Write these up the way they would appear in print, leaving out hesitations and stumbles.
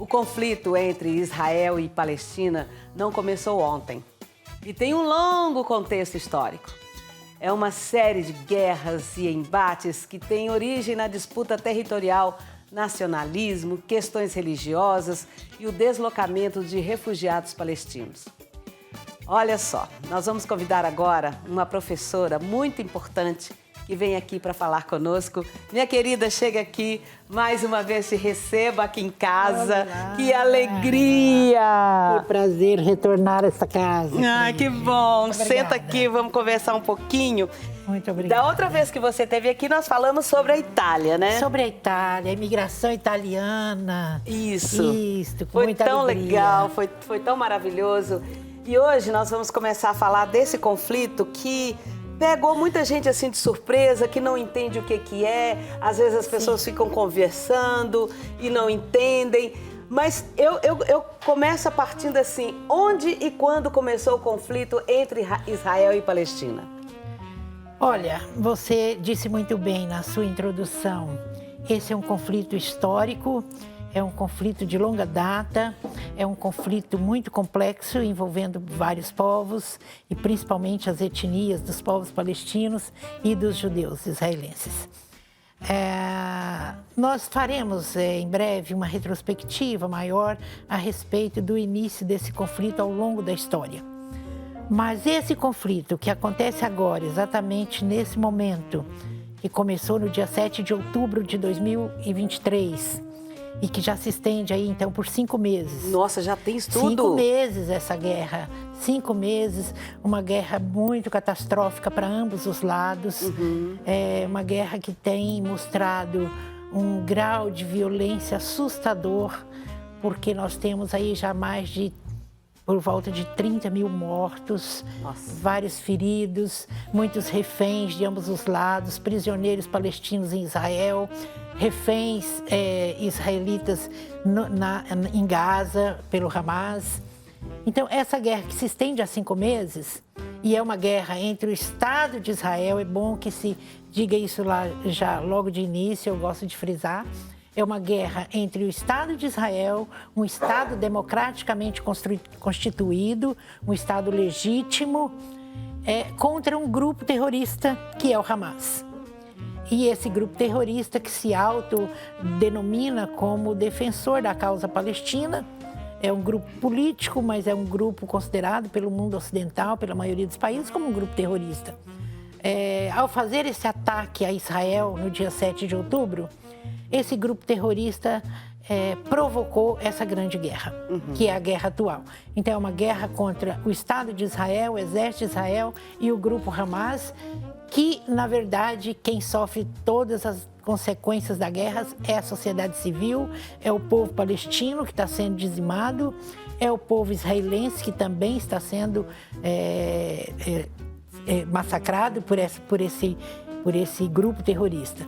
O conflito entre Israel e Palestina não começou ontem e tem um longo contexto histórico. É uma série de guerras e embates que tem origem na disputa territorial, nacionalismo, questões religiosas e o deslocamento de refugiados palestinos. Olha só, nós vamos convidar agora uma professora muito importante que vem aqui para falar conosco. Minha querida, chega aqui, mais uma vez te recebo aqui em casa. Olá. Que alegria! Que prazer retornar a essa casa. Ah, que bom! Muito Senta obrigada. aqui, vamos conversar um pouquinho. Muito obrigada. Da outra vez que você esteve aqui, nós falamos sobre a Itália, né? Sobre a Itália, a imigração italiana. Isso. Isso, com Foi muita tão alegria. legal, foi tão maravilhoso. E hoje nós vamos começar a falar desse conflito que pegou muita gente assim de surpresa, que não entende o que é. Às vezes as pessoas ficam conversando e não entendem. Mas eu começo a partindo assim, onde e quando começou o conflito entre Israel e Palestina? Olha, você disse muito bem na sua introdução. Esse é um conflito histórico, é um conflito de longa data, é um conflito muito complexo envolvendo vários povos e principalmente as etnias dos povos palestinos e dos judeus israelenses. Nós faremos em breve uma retrospectiva maior a respeito do início desse conflito ao longo da história. Mas esse conflito que acontece agora, exatamente nesse momento, que começou no dia 7 de outubro de 2023 e que já se estende aí então por 5 meses. Nossa, já tem isso tudo? 5 meses essa guerra, 5 meses, uma guerra muito catastrófica para ambos os lados. É uma guerra que tem mostrado um grau de violência assustador, porque nós temos aí já mais de por volta de 30 mil mortos, vários feridos, muitos reféns de ambos os lados, prisioneiros palestinos em Israel, reféns israelitas em Gaza pelo Hamas. Então, essa guerra que se estende há 5 meses, e é uma guerra entre o Estado de Israel, é bom que se diga isso lá já logo de início, eu gosto de frisar. É uma guerra entre o Estado de Israel, um Estado democraticamente constituído, um Estado legítimo, contra um grupo terrorista que é o Hamas. E esse grupo terrorista que se autodenomina como defensor da causa palestina, é um grupo político, mas é um grupo considerado pelo mundo ocidental, pela maioria dos países, como um grupo terrorista. Ao fazer esse ataque a Israel no dia 7 de outubro, esse grupo terrorista provocou essa grande guerra, que é a guerra atual. Então, é uma guerra contra o Estado de Israel, o Exército de Israel e o grupo Hamas, que, na verdade, quem sofre todas as consequências da guerra é a sociedade civil, é o povo palestino que está sendo dizimado, é o povo israelense que também está sendo massacrado por esse grupo terrorista.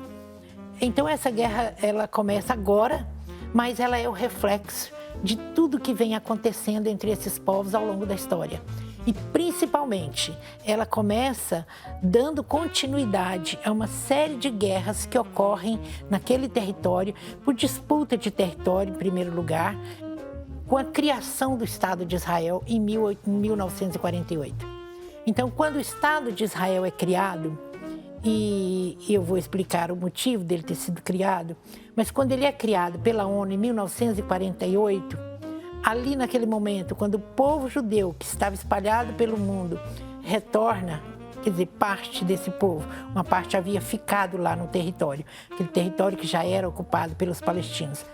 Então, essa guerra, ela começa agora, mas ela é o reflexo de tudo que vem acontecendo entre esses povos ao longo da história. E, principalmente, ela começa dando continuidade a uma série de guerras que ocorrem naquele território, por disputa de território, em primeiro lugar, com a criação do Estado de Israel em 1948. Então, quando o Estado de Israel é criado, e eu vou explicar o motivo dele ter sido criado, mas quando ele é criado pela ONU em 1948, ali naquele momento, quando o povo judeu que estava espalhado pelo mundo retorna, quer dizer, parte desse povo, uma parte havia ficado lá no território, aquele território que já era ocupado pelos palestinos.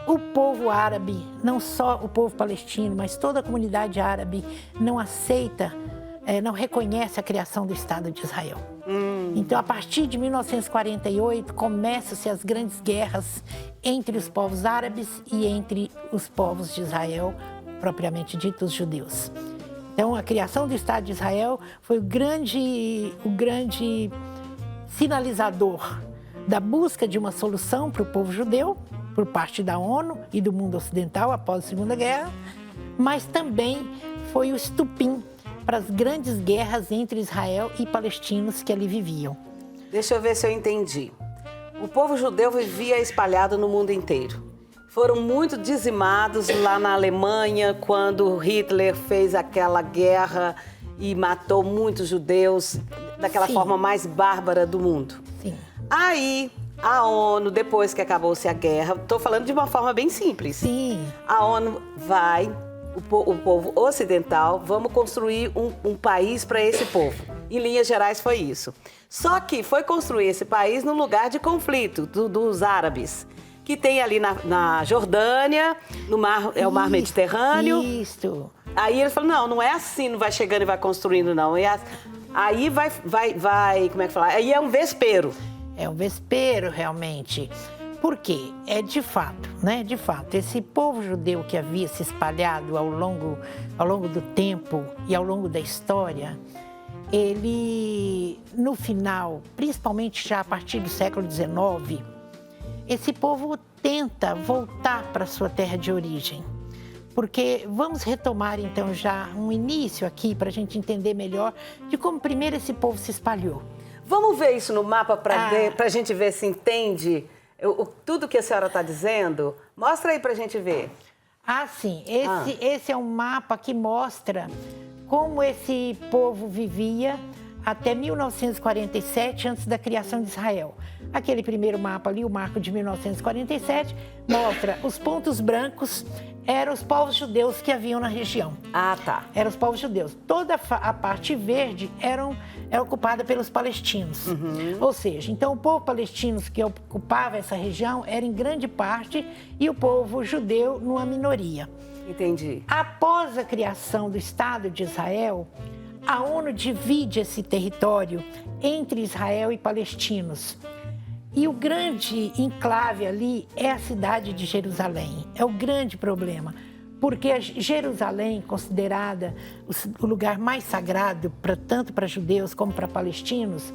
O povo árabe, não só o povo palestino, mas toda a comunidade árabe não aceita, não reconhece a criação do Estado de Israel. Então, a partir de 1948, começam-se as grandes guerras entre os povos árabes e entre os povos de Israel, propriamente dito, os judeus. Então, a criação do Estado de Israel foi o grande sinalizador da busca de uma solução para o povo judeu, por parte da ONU e do mundo ocidental após a Segunda Guerra, mas também foi o estupim para as grandes guerras entre Israel e palestinos que ali viviam. Deixa eu ver se eu entendi. O povo judeu vivia espalhado no mundo inteiro. foram muito dizimados lá na Alemanha, quando Hitler fez aquela guerra e matou muitos judeus daquela forma mais bárbara do mundo. Sim. Aí, a ONU, depois que acabou-se a guerra, estou falando de uma forma bem simples. Sim. A ONU vai, o povo ocidental, vamos construir um país para esse povo. Em linhas gerais foi isso. Só que foi construir esse país no lugar de conflito dos árabes, que tem ali na Jordânia, no mar, é o mar Mediterrâneo. Isso. Aí eles falam, não é assim, não vai chegando e vai construindo, não. Aí vai, como é que fala? Aí é um vespeiro. É um vespeiro, realmente. Por quê? É de fato, né? De fato, esse povo judeu que havia se espalhado ao longo do tempo e ao longo da história, ele, no final, principalmente já a partir do século XIX, esse povo tenta voltar para a sua terra de origem. Porque vamos retomar, então, já um início aqui para a gente entender melhor de como primeiro esse povo se espalhou. Vamos ver isso no mapa para a gente ver se entende tudo que a senhora está dizendo? Mostra aí para a gente ver. Sim. Esse é um mapa que mostra como esse povo vivia até 1947, antes da criação de Israel. Aquele primeiro mapa ali, o marco de 1947, mostra os pontos brancos, eram os povos judeus que haviam na região. Tá. Eram os povos judeus. Toda a parte verde era ocupada pelos palestinos. Ou seja, então o povo palestino que ocupava essa região era em grande parte e o povo judeu numa minoria. Entendi. Após a criação do Estado de Israel, a ONU divide esse território entre Israel e palestinos. E o grande enclave ali é a cidade de Jerusalém. É o grande problema, porque Jerusalém, considerada o lugar mais sagrado tanto para judeus como para palestinos,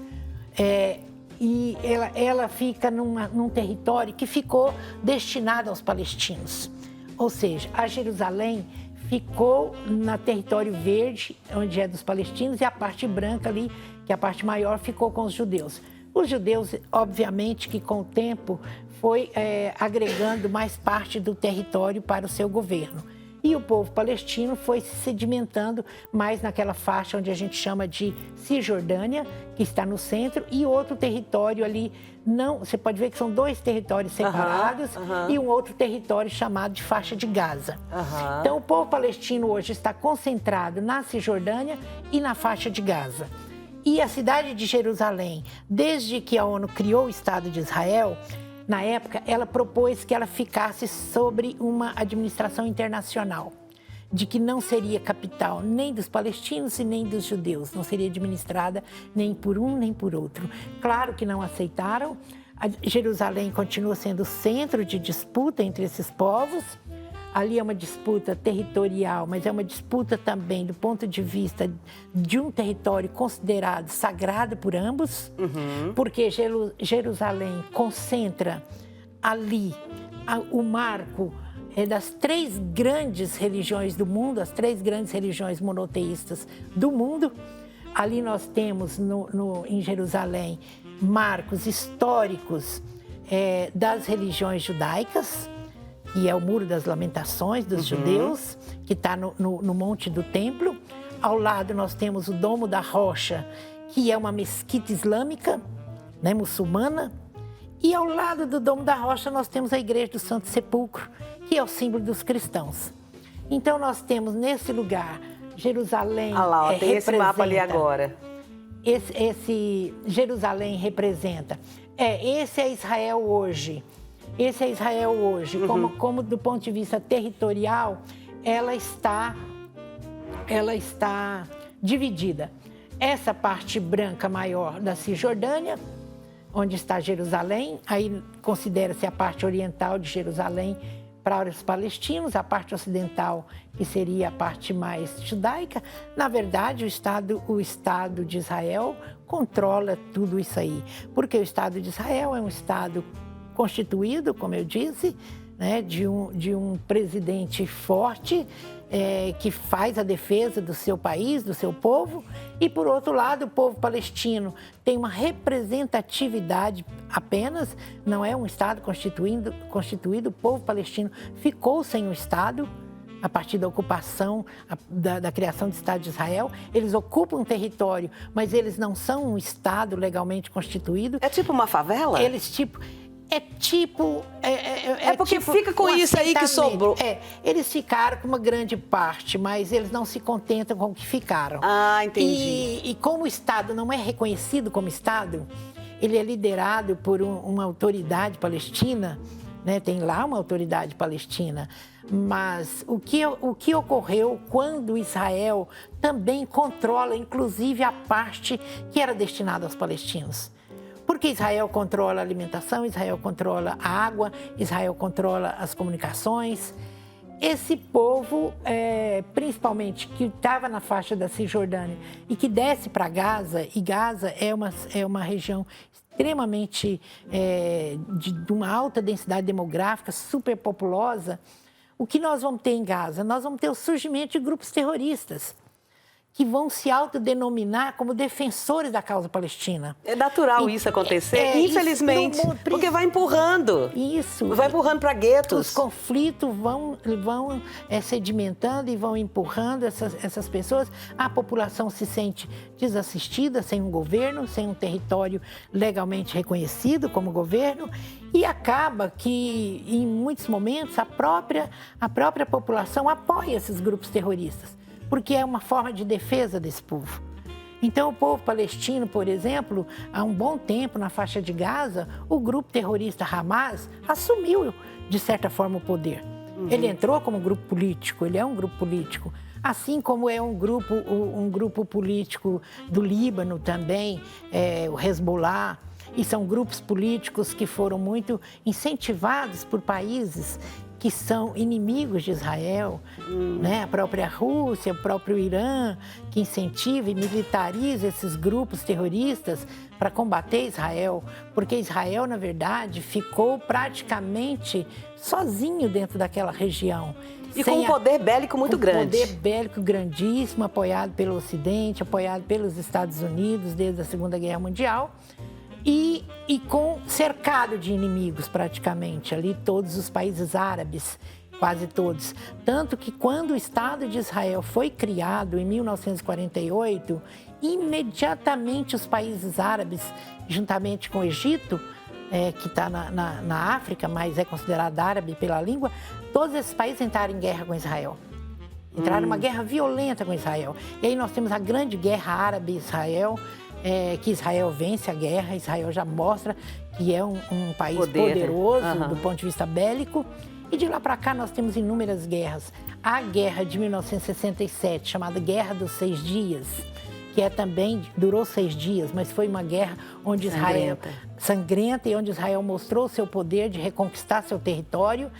e ela fica num território que ficou destinado aos palestinos. Ou seja, a Jerusalém ficou no território verde, onde é dos palestinos, e a parte branca ali, que é a parte maior, ficou com os judeus. Os judeus, obviamente, que com o tempo foi agregando mais parte do território para o seu governo. E o povo palestino foi se sedimentando mais naquela faixa onde a gente chama de Cisjordânia, que está no centro, e outro território ali, você pode ver que são dois territórios separados e um outro território chamado de faixa de Gaza. Então, o povo palestino hoje está concentrado na Cisjordânia e na faixa de Gaza. E a cidade de Jerusalém, desde que a ONU criou o Estado de Israel, na época, ela propôs que ela ficasse sobre uma administração internacional, de que não seria capital nem dos palestinos e nem dos judeus, não seria administrada nem por um nem por outro. Claro que não aceitaram, Jerusalém continua sendo o centro de disputa entre esses povos. Ali é uma disputa territorial, mas é uma disputa também do ponto de vista de um território considerado sagrado por ambos, porque Jerusalém concentra ali o marco das três grandes religiões do mundo, as três grandes religiões monoteístas do mundo. Ali nós temos em Jerusalém marcos históricos das religiões judaicas, que é o Muro das Lamentações dos judeus, que está no Monte do Templo. Ao lado nós temos o Domo da Rocha, que é uma mesquita islâmica, né, muçulmana. E ao lado do Domo da Rocha nós temos a Igreja do Santo Sepulcro, que é o símbolo dos cristãos. Então nós temos nesse lugar, Jerusalém tem esse mapa ali agora. Esse Jerusalém representa. Esse é Israel hoje. Esse é Israel hoje, como do ponto de vista territorial, ela está dividida. Essa parte branca maior da Cisjordânia, onde está Jerusalém, aí considera-se a parte oriental de Jerusalém para os palestinos, a parte ocidental, que seria a parte mais judaica. Na verdade, o Estado de Israel controla tudo isso aí, porque o Estado de Israel é um Estado constituído, como eu disse, né, de um presidente forte, que faz a defesa do seu país, do seu povo, e, por outro lado, o povo palestino tem uma representatividade apenas, não é um Estado constituído, o povo palestino ficou sem um Estado a partir da ocupação, da criação do Estado de Israel. Eles ocupam um território, mas eles não são um Estado legalmente constituído. É tipo uma favela? É porque tipo fica com isso aí que sobrou. Eles ficaram com uma grande parte, mas eles não se contentam com o que ficaram. Ah, entendi. E como o Estado não é reconhecido como Estado, ele é liderado por uma autoridade palestina, né? Tem lá uma autoridade palestina, mas o que ocorreu quando Israel também controla, inclusive, a parte que era destinada aos palestinos? Porque Israel controla a alimentação, Israel controla a água, Israel controla as comunicações. Esse povo, principalmente, que estava na faixa da Cisjordânia e que desce para Gaza, e Gaza é uma região extremamente de uma alta densidade demográfica, superpopulosa. O que nós vamos ter em Gaza? Nós vamos ter o surgimento de grupos terroristas que vão se autodenominar como defensores da causa palestina. É natural isso acontecer, infelizmente, porque vai empurrando. Isso. Vai empurrando para guetos. Os conflitos vão sedimentando e vão empurrando essas pessoas. A população se sente desassistida, sem um governo, sem um território legalmente reconhecido como governo, e acaba que, em muitos momentos, a própria população apoia esses grupos terroristas, porque é uma forma de defesa desse povo. Então, o povo palestino, por exemplo, há um bom tempo, na faixa de Gaza, o grupo terrorista Hamas assumiu, de certa forma, o poder. Ele entrou como grupo político, ele é um grupo político. Assim como é um grupo político do Líbano também, o Hezbollah. E são grupos políticos que foram muito incentivados por países que são inimigos de Israel, né? A própria Rússia, o próprio Irã, que incentiva e militariza esses grupos terroristas para combater Israel, porque Israel, na verdade, ficou praticamente sozinho dentro daquela região. E com um poder bélico muito grande. Um poder bélico grandíssimo, apoiado pelo Ocidente, apoiado pelos Estados Unidos desde a Segunda Guerra Mundial. E cercado de inimigos, praticamente, ali todos os países árabes, quase todos. Tanto que quando o Estado de Israel foi criado, em 1948, imediatamente os países árabes, juntamente com o Egito, que está na África, mas é considerado árabe pela língua, todos esses países entraram em guerra com Israel. Entraram numa guerra violenta com Israel. E aí nós temos a grande guerra árabe-Israel, que Israel vence a guerra. Israel já mostra que é um país poderoso do ponto de vista bélico. E de lá para cá nós temos inúmeras guerras. A guerra de 1967, chamada Guerra dos 6 Dias, que também durou 6 dias, mas foi uma guerra onde Israel sangrenta e onde Israel mostrou seu poder de reconquistar seu território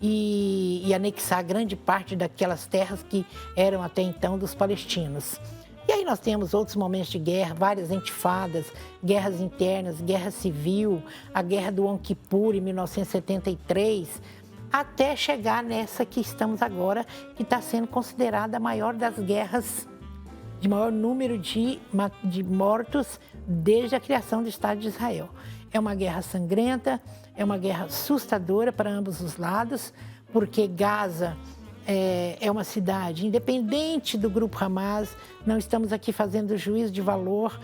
e anexar grande parte daquelas terras que eram até então dos palestinos. E aí nós temos outros momentos de guerra, várias intifadas, guerras internas, guerra civil, a guerra do Yom Kippur em 1973, até chegar nessa que estamos agora, que está sendo considerada a maior das guerras, de maior número de mortos desde a criação do Estado de Israel. É uma guerra sangrenta, é uma guerra assustadora para ambos os lados, porque Gaza é uma cidade independente do grupo Hamas. Não estamos aqui fazendo juízo de valor,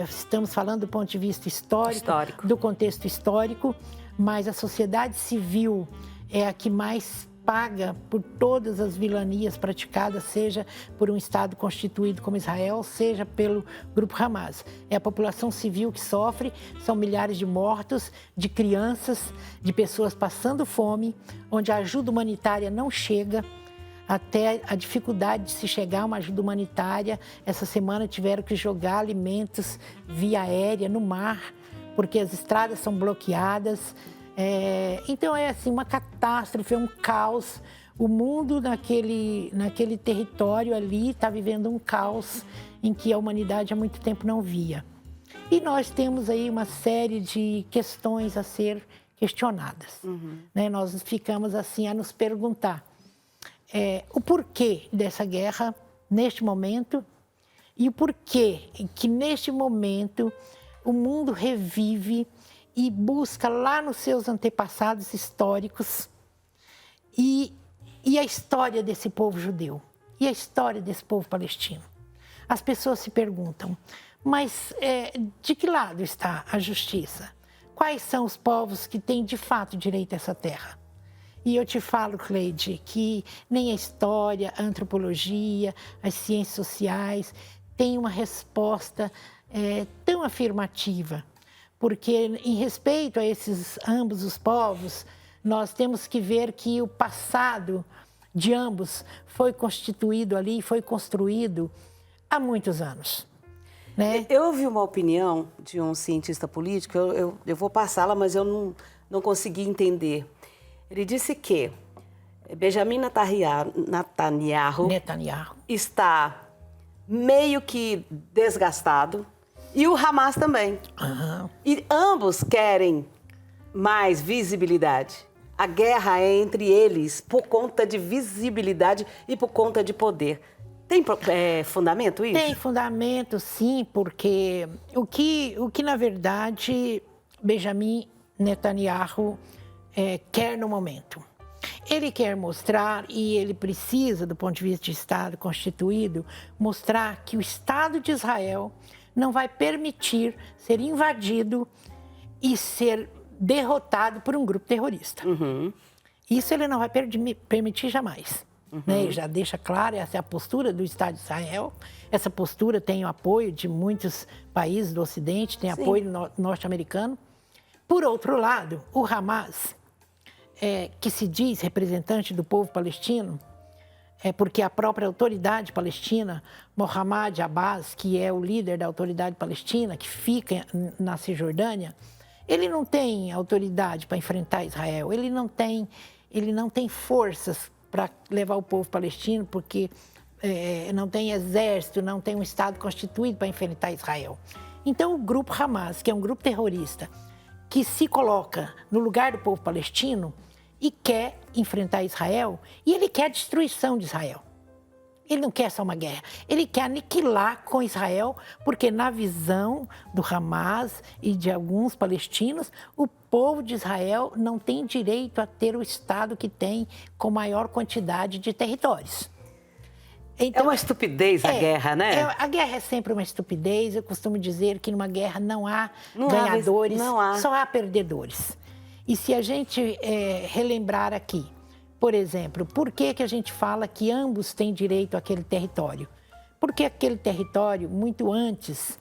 estamos falando do ponto de vista histórico, do contexto histórico, mas a sociedade civil é a que mais paga por todas as vilanias praticadas, seja por um Estado constituído como Israel, seja pelo grupo Hamas. É a população civil que sofre, são milhares de mortos, de crianças, de pessoas passando fome, onde a ajuda humanitária não chega, até a dificuldade de se chegar a uma ajuda humanitária. Essa semana tiveram que jogar alimentos via aérea no mar, porque as estradas são bloqueadas. Então é assim, uma catástrofe, é um caos. O mundo naquele território ali está vivendo um caos em que a humanidade há muito tempo não via. E nós temos aí uma série de questões a ser questionadas. Né? Nós ficamos assim a nos perguntar o porquê dessa guerra neste momento e o porquê que neste momento o mundo revive e busca lá nos seus antepassados históricos e a história desse povo judeu e a história desse povo palestino. As pessoas se perguntam, mas de que lado está a justiça? Quais são os povos que têm de fato direito a essa terra? E eu te falo, Cleide, que nem a história, a antropologia, as ciências sociais têm uma resposta tão afirmativa. Porque em respeito a ambos os povos, nós temos que ver que o passado de ambos foi constituído ali, foi construído há muitos anos. Né? Eu ouvi uma opinião de um cientista político, eu vou passá-la, mas eu não consegui entender. Ele disse que Benjamin Netanyahu está meio que desgastado e o Hamas também. E ambos querem mais visibilidade. A guerra é entre eles por conta de visibilidade e por conta de poder. Tem fundamento isso? Tem fundamento, sim, porque o que na verdade Benjamin Netanyahu quer no momento. Ele quer mostrar, e ele precisa, do ponto de vista de Estado constituído, mostrar que o Estado de Israel não vai permitir ser invadido e ser derrotado por um grupo terrorista. Isso ele não vai permitir jamais. Né? Ele já deixa claro, essa é a postura do Estado de Israel. Essa postura tem o apoio de muitos países do Ocidente, tem apoio norte-americano. Por outro lado, o Hamas, que se diz representante do povo palestino, porque a própria autoridade palestina, Mohammad Abbas, que é o líder da autoridade palestina, que fica na Cisjordânia, ele não tem autoridade para enfrentar Israel, ele não tem forças para levar o povo palestino, porque não tem exército, não tem um Estado constituído para enfrentar Israel. Então, o grupo Hamas, que é um grupo terrorista, que se coloca no lugar do povo palestino e quer enfrentar Israel, e ele quer a destruição de Israel. Ele não quer só uma guerra, ele quer aniquilar com Israel, porque na visão do Hamas e de alguns palestinos, o povo de Israel não tem direito a ter o Estado que tem com maior quantidade de territórios. Então, é uma estupidez a guerra, né? A guerra é sempre uma estupidez. Eu costumo dizer que numa guerra não há ganhadores, só há perdedores. E se a gente relembrar aqui, por exemplo, por que a gente fala que ambos têm direito àquele território? Porque aquele território, muito antes,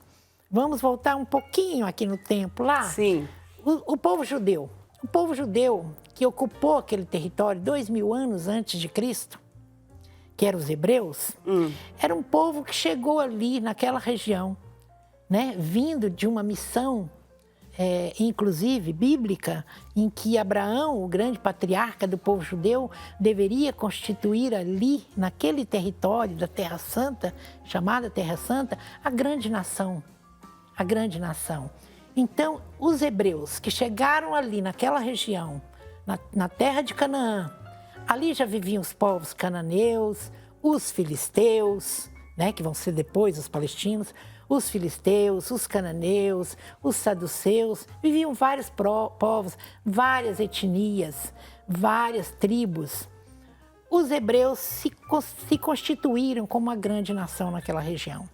vamos voltar um pouquinho aqui no tempo lá? Sim. O povo judeu que ocupou aquele território 2000 anos antes de Cristo, que eram os hebreus, era um povo que chegou ali naquela região, né, vindo de uma missão, inclusive bíblica, em que Abraão, o grande patriarca do povo judeu, deveria constituir ali, naquele território da Terra Santa, chamada Terra Santa, a grande nação. A grande nação. Então, os hebreus que chegaram ali naquela região, na terra de Canaã, ali já viviam os povos cananeus, os filisteus, né, que vão ser depois os palestinos, os filisteus, os cananeus, os saduceus, viviam vários povos, várias etnias, várias tribos. Os hebreus se constituíram como uma grande nação naquela região.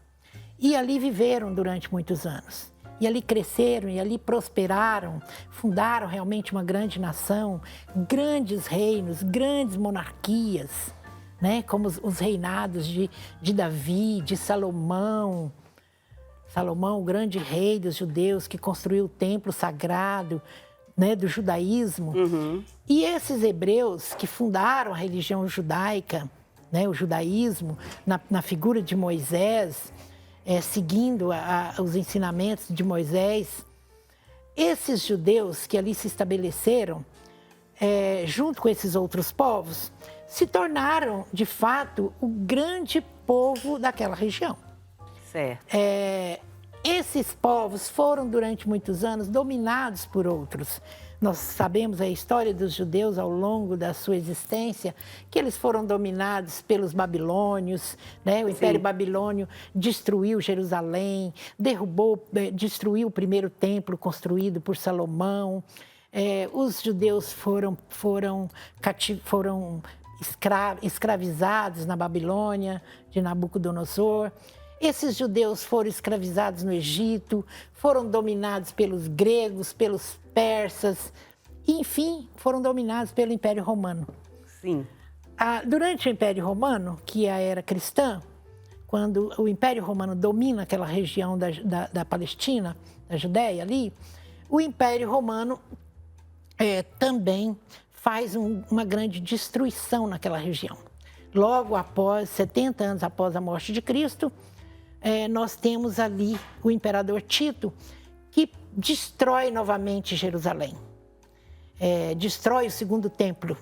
E ali viveram durante muitos anos. E ali cresceram, e ali prosperaram, fundaram realmente uma grande nação, grandes reinos, grandes monarquias, né? Como os reinados de Davi, de Salomão. Salomão, o grande rei dos judeus, que construiu o templo sagrado, né, do judaísmo. E esses hebreus que fundaram a religião judaica, né, o judaísmo, na figura de Moisés, seguindo os ensinamentos de Moisés, esses judeus que ali se estabeleceram, junto com esses outros povos, se tornaram, de fato, o grande povo daquela região. Certo. Esses povos foram, durante muitos anos, dominados por outros. Nós sabemos a história dos judeus ao longo da sua existência, que eles foram dominados pelos babilônios, né? O Império Babilônio destruiu Jerusalém, destruiu o primeiro templo construído por Salomão. Os judeus foram escravizados na Babilônia, de Nabucodonosor. Esses judeus foram escravizados no Egito, foram dominados pelos gregos, pelos persas, e, enfim, foram dominados pelo Império Romano. Sim. Durante o Império Romano, que é a era cristã, quando o Império Romano domina aquela região da Palestina, da Judéia ali, o Império Romano também faz uma grande destruição naquela região. Logo após, 70 anos após a morte de Cristo, nós temos ali o imperador Tito, que destrói novamente Jerusalém. Destrói o segundo templo,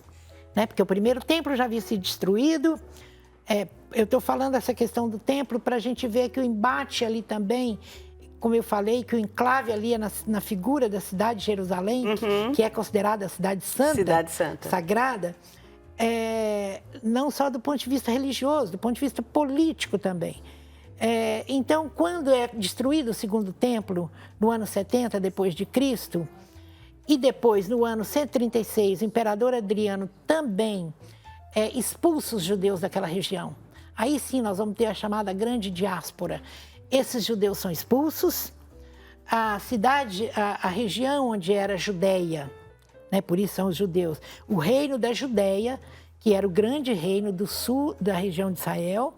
né? Porque o primeiro templo já havia sido destruído. Eu estou falando essa questão do templo para a gente ver que o embate ali também, como eu falei, que o enclave ali é na figura da cidade de Jerusalém, que é considerada a cidade santa, sagrada, não só do ponto de vista religioso, do ponto de vista político também. Então, quando é destruído o segundo templo, no ano 70 depois de Cristo, e depois, no ano 136, o imperador Adriano também expulsa os judeus daquela região. Aí sim nós vamos ter a chamada grande diáspora. Esses judeus são expulsos, a cidade, a região onde era Judéia, né, por isso são os judeus, o reino da Judéia, que era o grande reino do sul da região de Israel,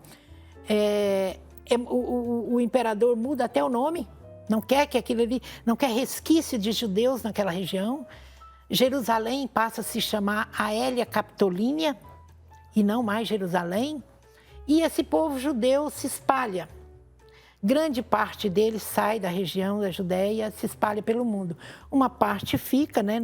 o imperador muda até o nome, não quer que aquilo ali, não quer resquício de judeus naquela região. Jerusalém passa a se chamar Aélia Capitolínia e não mais Jerusalém. E esse povo judeu se espalha. Grande parte deles sai da região da Judéia, se espalha pelo mundo. Uma parte fica, né?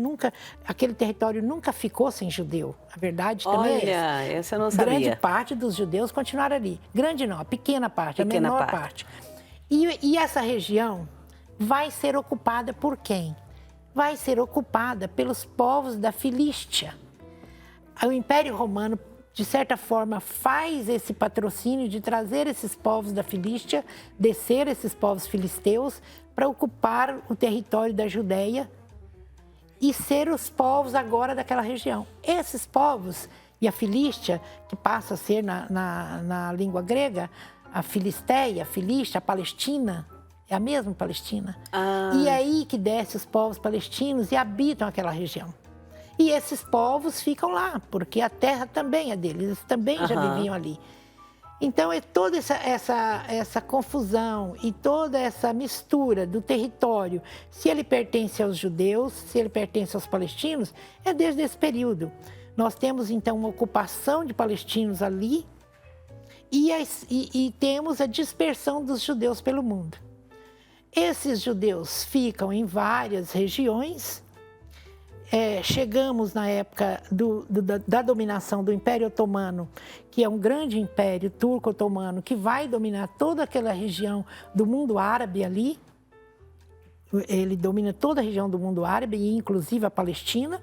Aquele território nunca ficou sem judeu. A verdade também é essa. Olha, essa eu não sabia. Grande parte dos judeus continuaram ali. Grande não, a pequena parte, a menor parte. E essa região vai ser ocupada por quem? Vai ser ocupada pelos povos da Filístia. O Império Romano, de certa forma, faz esse patrocínio de trazer esses povos da Filístia, descer esses povos filisteus, para ocupar o território da Judéia e ser os povos agora daquela região. Esses povos, e a Filístia, que passa a ser na língua grega, a Filisteia, a Filístia, a Palestina, é a mesma Palestina. E é aí que desce os povos palestinos e habitam aquela região. E esses povos ficam lá, porque a terra também é deles, eles também já viviam ali. Então, é toda essa confusão e toda essa mistura do território, se ele pertence aos judeus, se ele pertence aos palestinos, é desde esse período. Nós temos, então, uma ocupação de palestinos ali e temos a dispersão dos judeus pelo mundo. Esses judeus ficam em várias regiões. Chegamos na época da dominação do Império Otomano, que é um grande império turco-otomano, que vai dominar toda aquela região do mundo árabe ali. Ele domina toda a região do mundo árabe, inclusive a Palestina.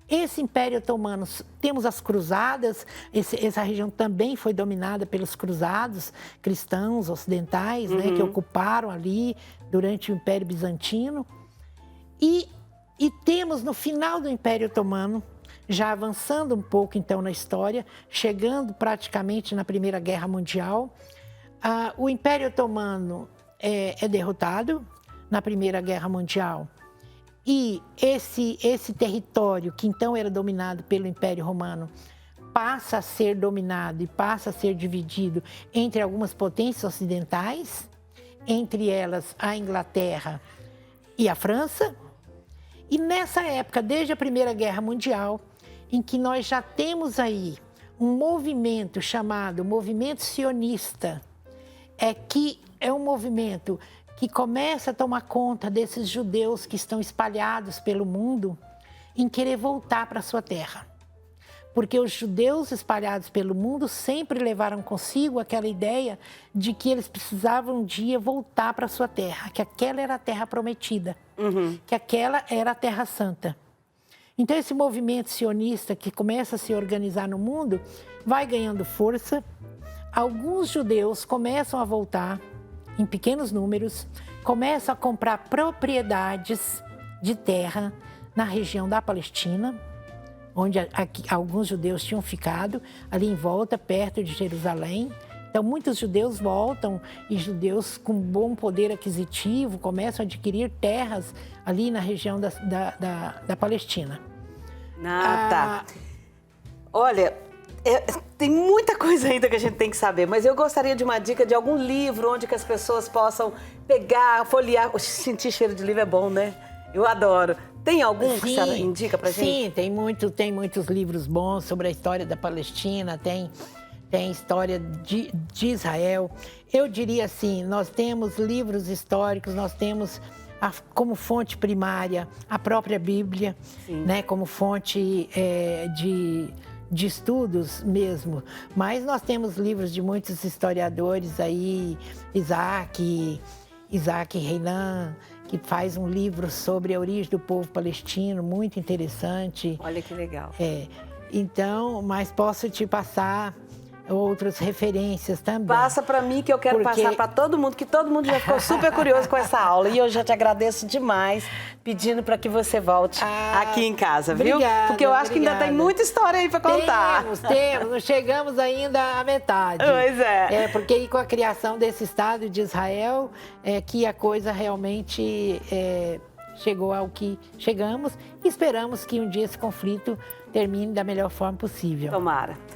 Esse Império Otomano, temos as cruzadas, essa região também foi dominada pelos cruzados cristãos ocidentais, né, que ocuparam ali durante o Império Bizantino. E temos no final do Império Otomano, já avançando um pouco então na história, chegando praticamente na Primeira Guerra Mundial, o Império Otomano é derrotado na Primeira Guerra Mundial. E esse território, que então era dominado pelo Império Romano, passa a ser dominado e passa a ser dividido entre algumas potências ocidentais, entre elas a Inglaterra e a França. E nessa época, desde a Primeira Guerra Mundial, em que nós já temos aí um movimento chamado Movimento Sionista, que é um movimento que começa a tomar conta desses judeus que estão espalhados pelo mundo em querer voltar para a sua terra. Porque os judeus espalhados pelo mundo sempre levaram consigo aquela ideia de que eles precisavam um dia voltar para a sua terra, que aquela era a terra prometida, que aquela era a terra santa. Então, esse movimento sionista que começa a se organizar no mundo vai ganhando força. Alguns judeus começam a voltar em pequenos números, começam a comprar propriedades de terra na região da Palestina, onde alguns judeus tinham ficado, ali em volta, perto de Jerusalém. Então, muitos judeus voltam e judeus com bom poder aquisitivo começam a adquirir terras ali na região da Palestina. Tá. Olha, tem muita coisa ainda que a gente tem que saber, mas eu gostaria de uma dica de algum livro onde que as pessoas possam pegar, folhear. Sentir cheiro de livro é bom, né? Eu adoro. Tem algum que você indica pra gente? Sim, tem muitos livros bons sobre a história da Palestina, tem história de Israel. Eu diria assim, nós temos livros históricos, nós temos como fonte primária a própria Bíblia, né, como fonte de estudos mesmo. Mas nós temos livros de muitos historiadores aí, Isaac Renan, que faz um livro sobre a origem do povo palestino, muito interessante. Olha que legal. Então, mas posso te passar outras referências também. Passa para mim que eu quero passar para todo mundo, que todo mundo já ficou super curioso com essa aula. E eu já te agradeço demais, pedindo para que você volte aqui em casa, viu? Obrigada, porque eu acho que ainda tem muita história aí para contar. Temos, não chegamos ainda à metade. Pois é. Porque aí com a criação desse Estado de Israel, que a coisa realmente chegou ao que chegamos. E esperamos que um dia esse conflito termine da melhor forma possível. Tomara.